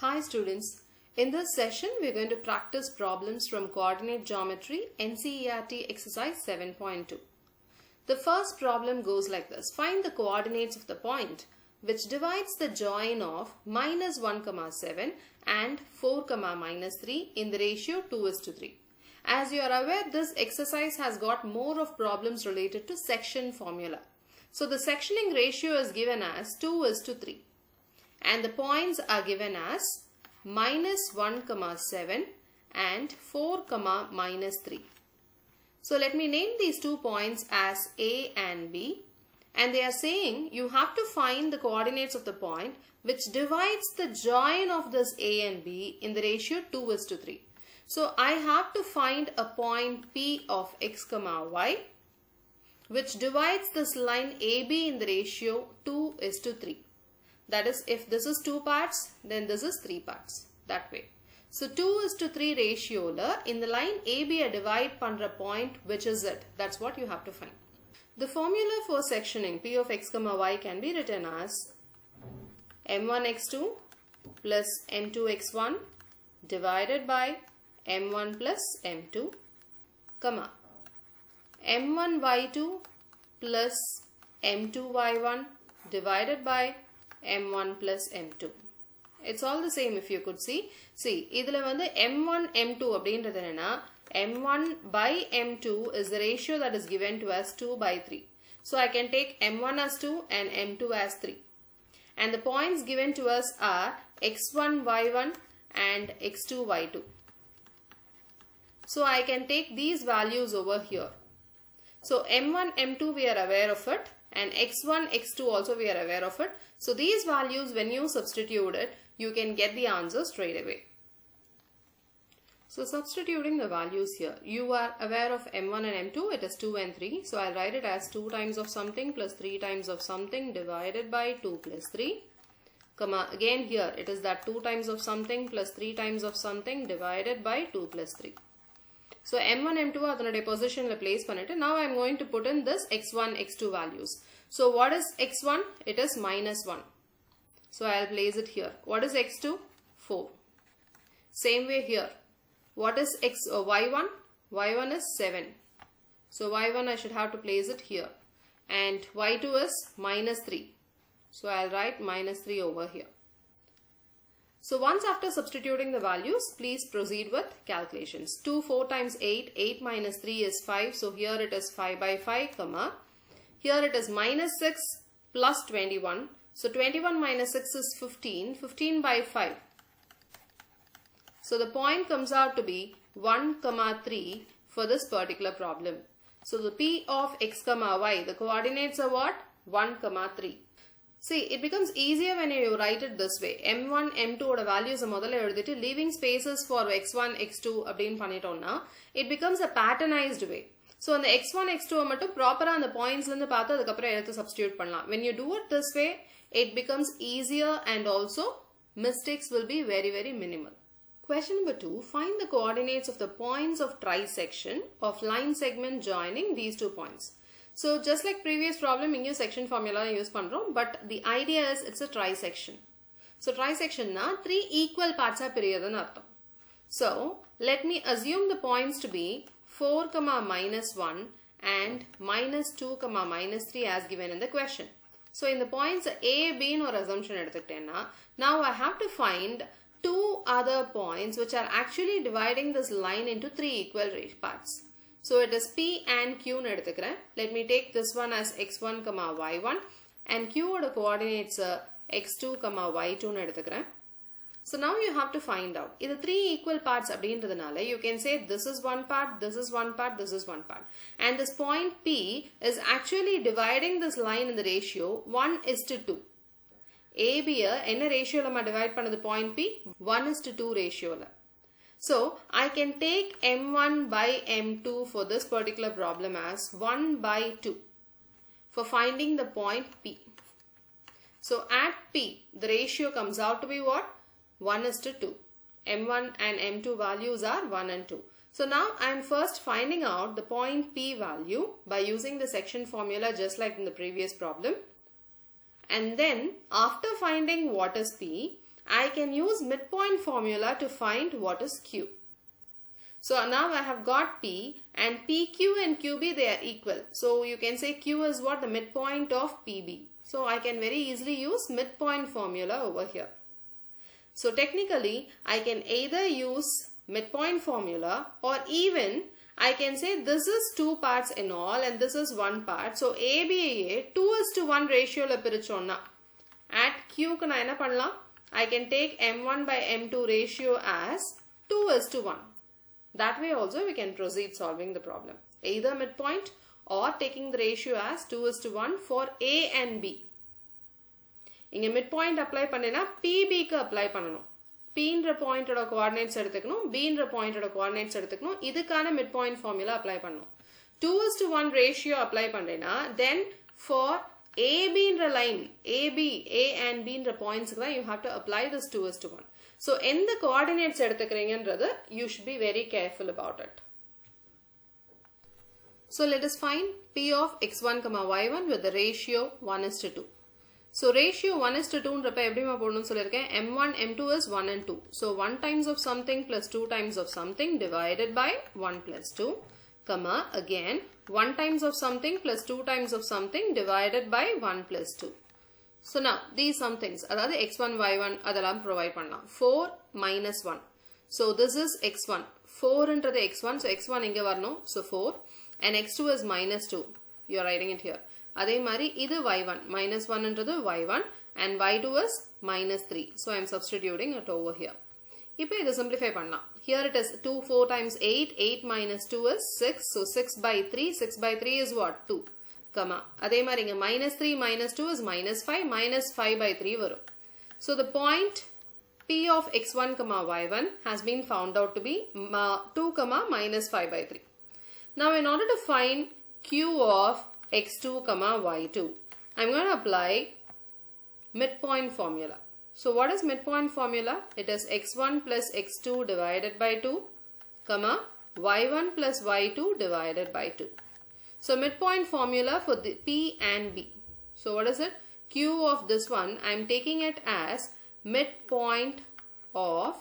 Hi students, in this session we are going to practice problems from Coordinate Geometry NCERT exercise 7.2. The first problem goes like this. Find the coordinates of the point which divides the join of minus 1, 7 and 4, minus 3 in the ratio 2:3. As you are aware, this exercise has got more of problems related to section formula. So the sectioning ratio is given as 2:3. And the points are given as minus 1, 7 and 4, minus 3. So let me name these 2 points as A and B, and they are saying you have to find the coordinates of the point which divides the join of this A and B in the ratio 2:3. So I have to find a point P of x, y which divides this line AB in the ratio 2:3. That is, if this is 2 parts, then this is 3 parts. That way. So 2:3 ratio in the line AB a divide pandra point, which is it? That's what you have to find. The formula for sectioning P of x, y can be written as m1x2 plus m2x1 divided by m1 plus m2, m1y2 plus m2y1 divided by m1 plus m2. It's all the same if you could see. See, idhula vandu m1 m2 அப்படின்றது என்னன்னா m1 by m2 is the ratio that is given to us 2/3. So I can take m1 as 2 and m2 as 3. And the points given to us are x1 y1 and x2 y2. So I can take these values over here. So m1 m2 we are aware of it, and x1 x2 also we are aware of it. So these values, when you substitute it, you can get the answer straight away. So substituting the values here, you are aware of m1 and m2, it is 2 and 3. So I'll write it as 2 times of something plus 3 times of something divided by 2 plus 3. Again here it is that 2 times of something plus 3 times of something divided by 2 plus 3. So m1 m2 adanoda position la place pannittu. Now I am going to put in this x1 x2 values. So what is x1? It is minus 1. So I will place it here. What is x2? 4. Same way here. What is y1? Y1 is 7. So y1 I should have to place it here. And y2 is minus 3. So I will write minus 3 over here. So once after substituting the values, please proceed with calculations. 2 4 times 8, 8 minus 3 is 5. So here it is 5 by 5, here it is minus 6 plus 21. So 21 minus 6 is 15, 15 by 5. So the point comes out to be 1, 3 for this particular problem. So the P of x, y, the coordinates are what? 1, 3. See, it becomes easier when you write it this way. m1, m2 oda values modala eludittu leaving spaces for x1, x2 அப்படிን பண்ணிட்டோம்னா it becomes a patternized way. So அந்த x1, x2 மட்டும் ப்ராப்பரா அந்த பாயிண்ட்ஸ்ல இருந்து பார்த்து அதுக்கு அப்புறம் எடுத்து சப்ஸ்டிட்யூட் பண்ணலாம். When you do it this way, it becomes easier and also mistakes will be very, very minimal. Question number 2. Find the coordinates of the points of trisection of line segment joining these 2 points. So just like previous problem, inga section formula use pandrom, but the idea is it's a trisection. So trisection na 3 equal parts ah piriyadunu artham. So let me assume the points to be 4, minus 1 and minus 2, minus 3 as given in the question. So in the points A, B or assumption eduthukitena, now I have to find 2 other points which are actually dividing this line into 3 equal parts. So it is P and Q nu eduthukuren. Let me take this one as x1, y1 and Q oda coordinates x2, y2 nu eduthukuren. So now you have to find out. Idu 3 equal parts அப்படின்றதுனால you can say this is one part, this is one part, this is one part. And this point P is actually dividing this line in the ratio 1:2. AB என்ன ratio la divide பண்ணது point P? 1:2 ratio la. So I can take m1 by m2 for this particular problem as 1/2 for finding the point P. So at P, the ratio comes out to be what? 1:2. m1 and m2 values are 1 and 2. So now I am first finding out the point P value by using the section formula just like in the previous problem. And then after finding what is P, I can use midpoint formula to find what is Q. So now I have got P, and PQ and QB, they are equal. So you can say Q is what? The midpoint of PB. So I can very easily use midpoint formula over here. So technically, I can either use midpoint formula, or even I can say this is 2 parts in all and this is 1 part. So ABA 2:1 ratio la pirichonna. At Q ku na enna pannalam? I can take M1 by M2 ratio as 2:1. That way also we can proceed solving the problem. Either midpoint or taking the ratio as 2:1 for A and B. இங்க midpoint apply பண்ணேனா PB க்கு apply பண்ணனும். P ன்ற point ஓட coordinates எடுத்துக்கணும், B ன்ற point ஓட coordinates எடுத்துக்கணும். இதுக்கான midpoint formula apply பண்ணனும். 2:1 ratio apply பண்றேனா then for AB ன்ற line, AB, A and B ன்ற points க்கு தான் you have to apply this 2:1. So எந்த coordinates எடுத்துக்கறீங்கன்றது you should be very careful about it. So let us find P of x1, y1 with the ratio 1:2. So ratio 1:2 ன்றப்ப எப்படிமா போடணும்னு சொல்லிருக்கேன். M1, M2 is 1 and 2. So 1 times of something plus 2 times of something divided by 1 plus 2, comma again 1 times of something plus 2 times of something divided by 1 plus 2. So now these some things, அதாவது x1, y1 அதெல்லாம் provide பண்ணலாம். 4 minus 1. So this is x1. 4 ன்றது x1. So x1 இங்க வரணும். So 4. And x2 is minus 2. You are writing it here. அதே மாதிரி இது y1. Minus 1 ன்றது y1. And y2 is minus 3. So I am substituting it over here. இப்போ இதை simplify பண்ணலாம். Here it is 2, 4 times 8. 8 minus 2 is 6. So 6 by 3. 6 by 3 is what? 2. Comma. அதே மாதிரி இங்க minus 3 minus 2 is minus 5. Minus 5 by 3 வரும். So the point P of x1, y1 has been found out to be 2, minus 5 by 3. Now in order to find Q of x2, y2, I'm going to apply midpoint formula. So what is midpoint formula? It is x1 plus x2 divided by 2, y1 plus y2 divided by 2. So midpoint formula for the P and B. So what is it? Q of this one, I am taking it as midpoint of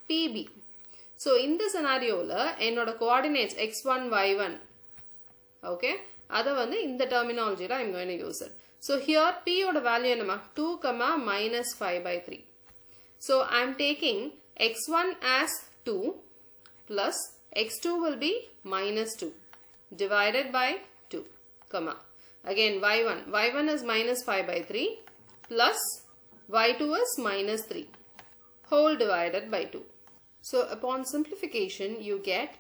PB. So in this scenario, என்னோட coordinates x1, y1, okay, அதை வந்து இந்த terminology I am going to use it. So here P ஓட value என்னமா? 2, minus 5 by 3. So I am taking x1 as 2 plus x2 will be minus 2 divided by 2, again y1. y1 is minus 5 by 3 plus y2 is minus 3 whole divided by 2. So upon simplification you get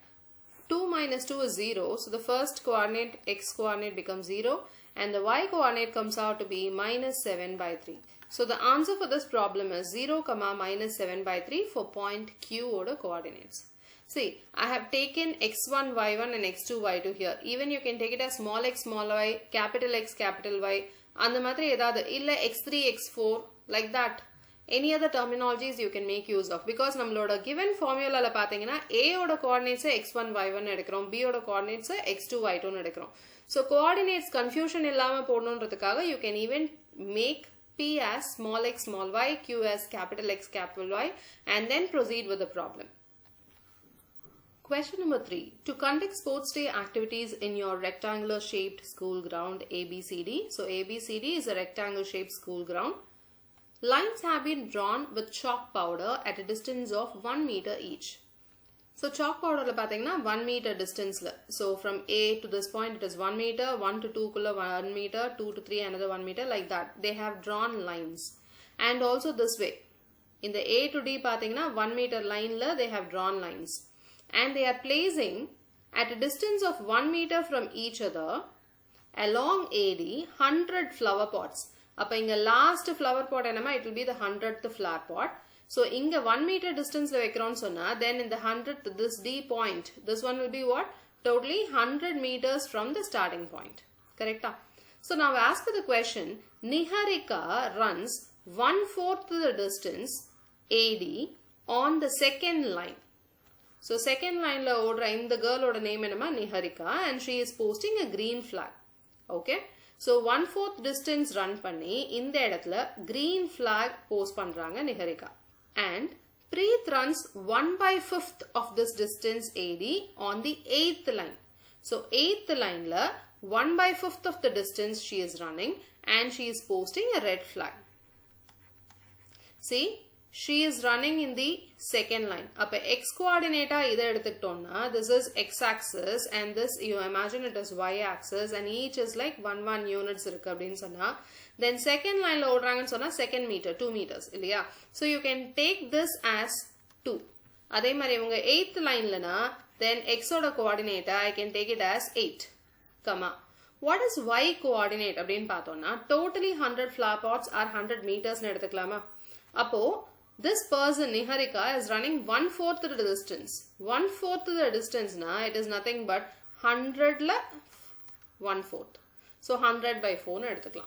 2 minus 2 is 0. So the first coordinate x coordinate becomes 0 and the y coordinate comes out to be minus 7 by 3. So the answer for this problem is 0, minus 7 by 3 for point Q order coordinates. See, I have taken x1, y1 and x2, y2 here. Even you can take it as small x, small y, capital X, capital Y. அந்த மாதிரி ஏதாவது இல்ல x3, x4 like that. Any other terminologies you can make use of, because நம்மளோட given formula ல பாத்தீங்கன்னா A ஓட coordinates x1, y1 எடுக்கிறோம், B ஓட coordinates x2, y2 எடுக்கிறோம். So coordinates confusion இல்லாம போடணும்ன்றதுக்காக you can even make P as small x, small y, Q as capital X, capital Y, and then proceed with the problem. Question number 3. To conduct sports day activities in your rectangular shaped school ground ABCD. So ABCD is a rectangle shaped school ground. Lines have been drawn with chalk powder at a distance of 1 meter each. So chalk powder la pathina 1 meter distance la. So from A to this point it is 1 meter, 1 to 2 kulla 1 meter, 2 to 3 another 1 meter, like that. They have drawn lines. And also this way. In the A to D pathina 1 meter line la they have drawn lines. And they are placing at a distance of 1 meter from each other along AD 100 flower pots. அப்ப இங்க last flower pot என்னமா, it will be the 100th flower pot. So இங்க 1 meter distance ல வைக்கிறோம்னு சொன்னா, then in the 100th, this D point, this one will be what? Totally 100 meters from the starting point. Correct? So now as per the question, Niharika runs 1/4 the distance AD on the second line. So second line la odra இந்த girl oda name என்னமா Niharika, and she is posting a green flag. Okay? So 1/4 distance run பண்ணி இந்த இடத்துல green flag post பண்றாங்க Niharika. and Preet runs 1/5 of this distance AD on the 8th line. So 8th line la 1/5 of the distance she is running and she is posting a red flag. See, she is running in the second line. Appa x coordinate this is x axis and this you imagine it as y axis and each is like 1 units. Then second line second meter 2 meters. So you can take this as 2. Adhe mari unga 8th line lana then x oda coordinate I can take it as 8. What is y coordinate? Totally 100 flower pots are 100 meters. Appo this person Niharika is running 1/4 of the distance. 1/4 of the distance it is nothing but 100 la 1/4. So 100/4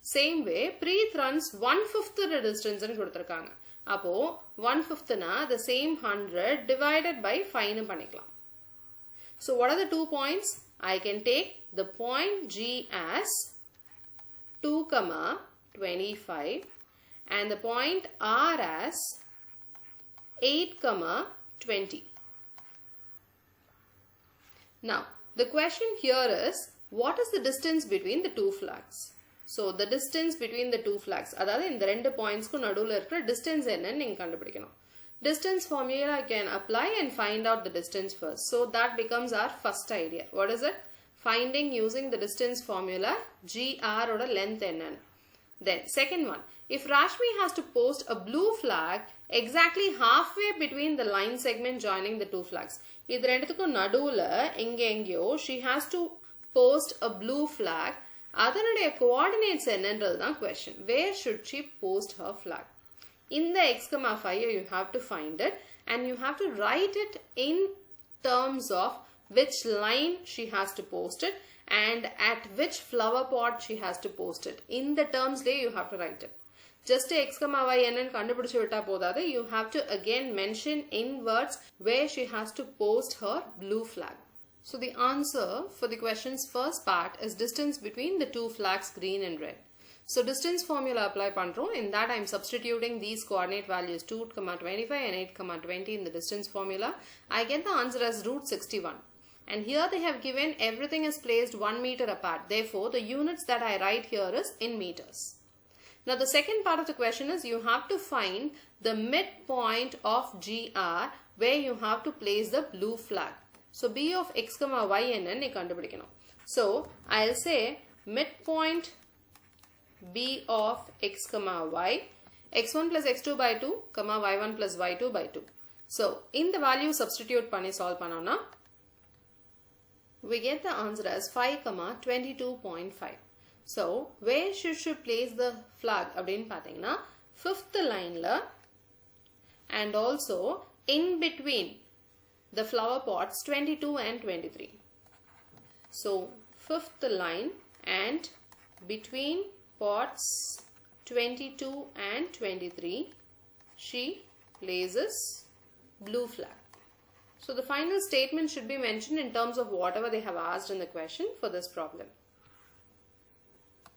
Same way Preet runs 1/5 of the distance and kuduthirukanga. Appo 1/5 na the same 100 divided by 5 panikkalam. So what are the 2 points? I can take the point G as 2, 25 and the point R as 8, 20. Now, the question here is, what is the distance between the two flags? So, the distance between the two flags, that is, in the two points, distance is distance formula I can apply and find out the distance first. So, that becomes our first idea. What is it? Finding using the distance formula GR or length NN. Then second one, if Rashmi has to post a blue flag exactly halfway between the line segment joining the two flags. This she has to post a blue flag. Adanade coordinates ennandradhu question. Where should she post her flag? In the x, 5 you have to find it and you have to write it in terms of which line she has to post it and at which flower pot she has to post it. In the terms you have to write it. Just x, y and n you have to again mention in words where she has to post her blue flag. So the answer for the question's first part is distance between the two flags green and red. So distance formula apply pandrom. In that I am substituting these coordinate values 2, 25 and 8, 20 in the distance formula. I get the answer as root 61. And here they have given everything is placed 1 meter apart. Therefore, the units that I write here is in meters. Now, the second part of the question is you have to find the midpoint of GR where you have to place the blue flag. So, B of x, y and n. So, I'll say midpoint B of x, y, x1 plus x2 by 2, y1 plus y2 by 2. So, in the value substitute panni solve panona, we get the answer as 5, 22.5. So, where should she place the flag? Fifth line la and also in between the flower pots 22 and 23. So, fifth line and between pots 22 and 23, she places blue flag. So the final statement should be mentioned in terms of whatever they have asked in the question for this problem.